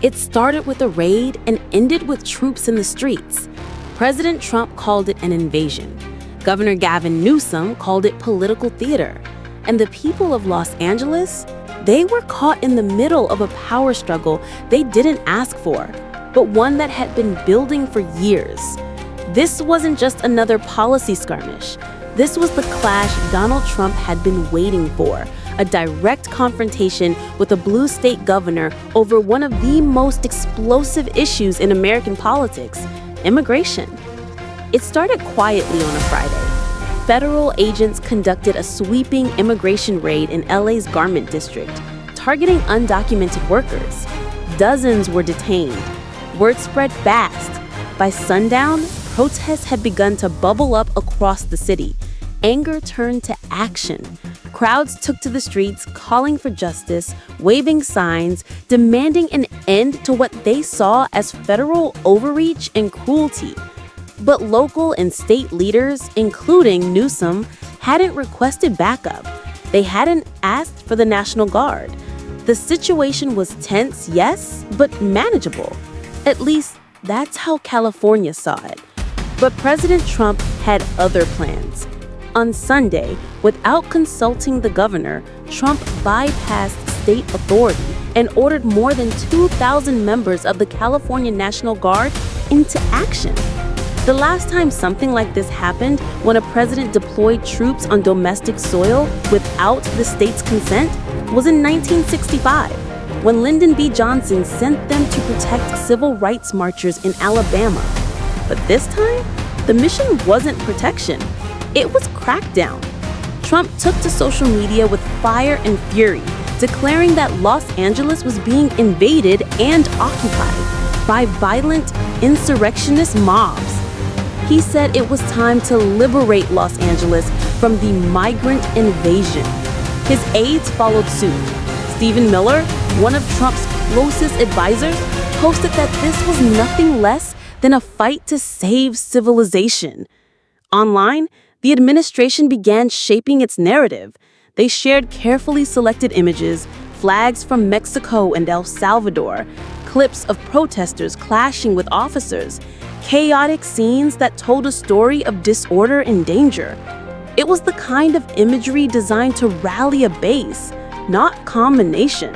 It started with a raid and ended with troops in the streets. President Trump called it an invasion. Governor Gavin Newsom called it political theater. And the people of Los Angeles, they were caught in the middle of a power struggle they didn't ask for, but one that had been building for years. This wasn't just another policy skirmish. This was the clash Donald Trump had been waiting for, a direct confrontation with a blue state governor over one of the most explosive issues in American politics, immigration. It started quietly on a Friday. Federal agents conducted a sweeping immigration raid in LA's Garment District, targeting undocumented workers. Dozens were detained. Word spread fast. By sundown, protests had begun to bubble up across the city. Anger turned to action. Crowds took to the streets, calling for justice, waving signs, demanding an end to what they saw as federal overreach and cruelty. But local and state leaders, including Newsom, hadn't requested backup. They hadn't asked for the National Guard. The situation was tense, yes, but manageable. At least, that's how California saw it. But President Trump had other plans. On Sunday, without consulting the governor, Trump bypassed state authority and ordered more than 2,000 members of the California National Guard into action. The last time something like this happened, when a president deployed troops on domestic soil without the state's consent, was in 1965, when Lyndon B. Johnson sent them to protect civil rights marchers in Alabama. But this time, the mission wasn't protection. It was crackdown. Trump took to social media with fire and fury, declaring that Los Angeles was being invaded and occupied by violent insurrectionist mobs. He said it was time to liberate Los Angeles from the migrant invasion. His aides followed suit. Stephen Miller, one of Trump's closest advisors, posted that this was nothing less than a fight to save civilization. Online, the administration began shaping its narrative. They shared carefully selected images, flags from Mexico and El Salvador, clips of protesters clashing with officers, chaotic scenes that told a story of disorder and danger. It was the kind of imagery designed to rally a base, not calm a nation.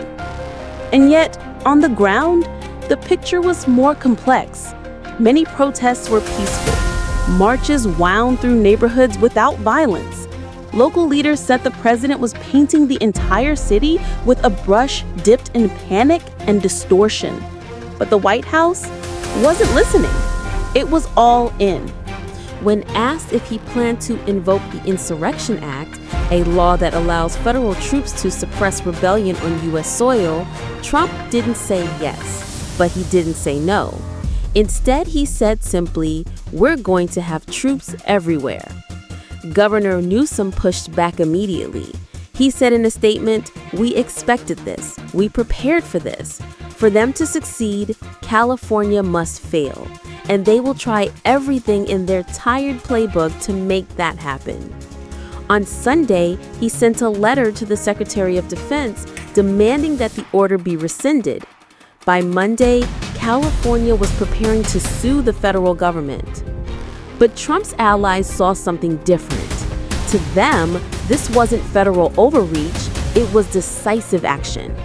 And yet, on the ground, the picture was more complex. Many protests were peaceful. Marches wound through neighborhoods without violence. Local leaders said the president was painting the entire city with a brush dipped in panic and distortion. But the White House wasn't listening. It was all in. When asked if he planned to invoke the Insurrection Act, a law that allows federal troops to suppress rebellion on U.S. soil, Trump didn't say yes, but he didn't say no. Instead, he said simply, "We're going to have troops everywhere." Governor Newsom pushed back immediately. He said in a statement, "We expected this. We prepared for this. For them to succeed, California must fail. And they will try everything in their tired playbook to make that happen." On Sunday, he sent a letter to the Secretary of Defense demanding that the order be rescinded. By Monday, California was preparing to sue the federal government. But Trump's allies saw something different. To them, this wasn't federal overreach, it was decisive action.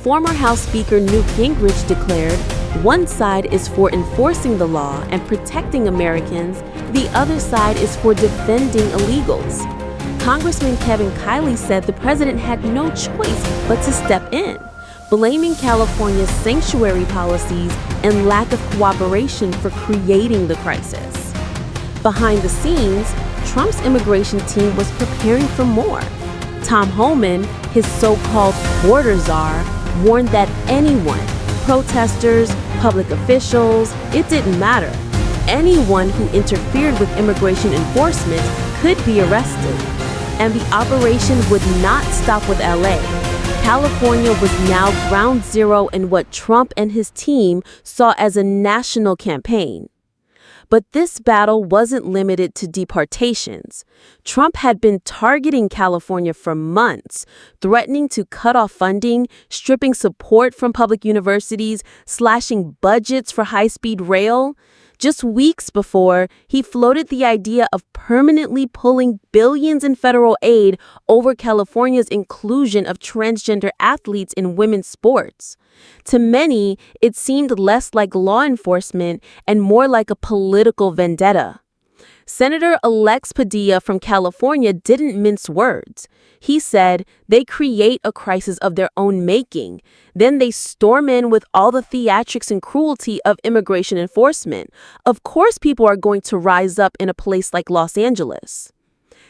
Former House Speaker Newt Gingrich declared, "One side is for enforcing the law and protecting Americans, the other side is for defending illegals." Congressman Kevin Kiley said the president had no choice but to step in, blaming California's sanctuary policies and lack of cooperation for creating the crisis. Behind the scenes, Trump's immigration team was preparing for more. Tom Homan, his so-called border czar, warned that anyone, protesters, public officials, it didn't matter. Anyone who interfered with immigration enforcement could be arrested. And the operation would not stop with LA. California was now ground zero in what Trump and his team saw as a national campaign. But this battle wasn't limited to deportations. Trump had been targeting California for months, threatening to cut off funding, stripping support from public universities, slashing budgets for high-speed rail. Just weeks before, he floated the idea of permanently pulling billions in federal aid over California's inclusion of transgender athletes in women's sports. To many, it seemed less like law enforcement and more like a political vendetta. Senator-elect Padilla from California didn't mince words. He said they create a crisis of their own making. Then they storm in with all the theatrics and cruelty of immigration enforcement. Of course, people are going to rise up in a place like Los Angeles.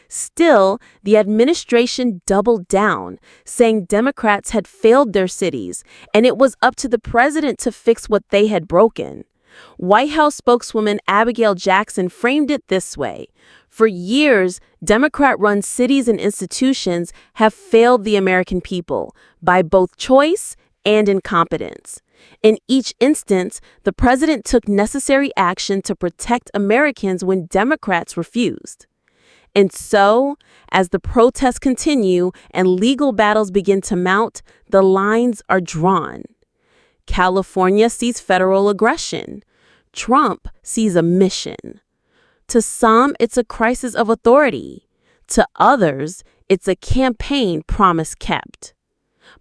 Still, the administration doubled down, saying Democrats had failed their cities, and it was up to the president to fix what they had broken. White House spokeswoman Abigail Jackson framed it this way: for years, Democrat-run cities and institutions have failed the American people by both choice and incompetence. In each instance, the president took necessary action to protect Americans when Democrats refused. And so, as the protests continue and legal battles begin to mount, the lines are drawn. California sees federal aggression. Trump sees a mission. To some, it's a crisis of authority. To others, it's a campaign promise kept.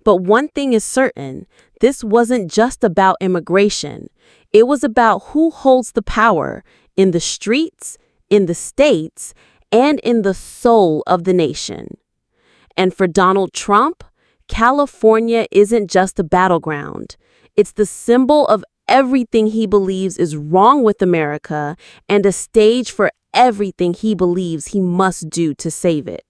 But one thing is certain, this wasn't just about immigration. It was about who holds the power in the streets, in the states, and in the soul of the nation. And for Donald Trump, California isn't just a battleground. It's the symbol of everything he believes is wrong with America and a stage for everything he believes he must do to save it.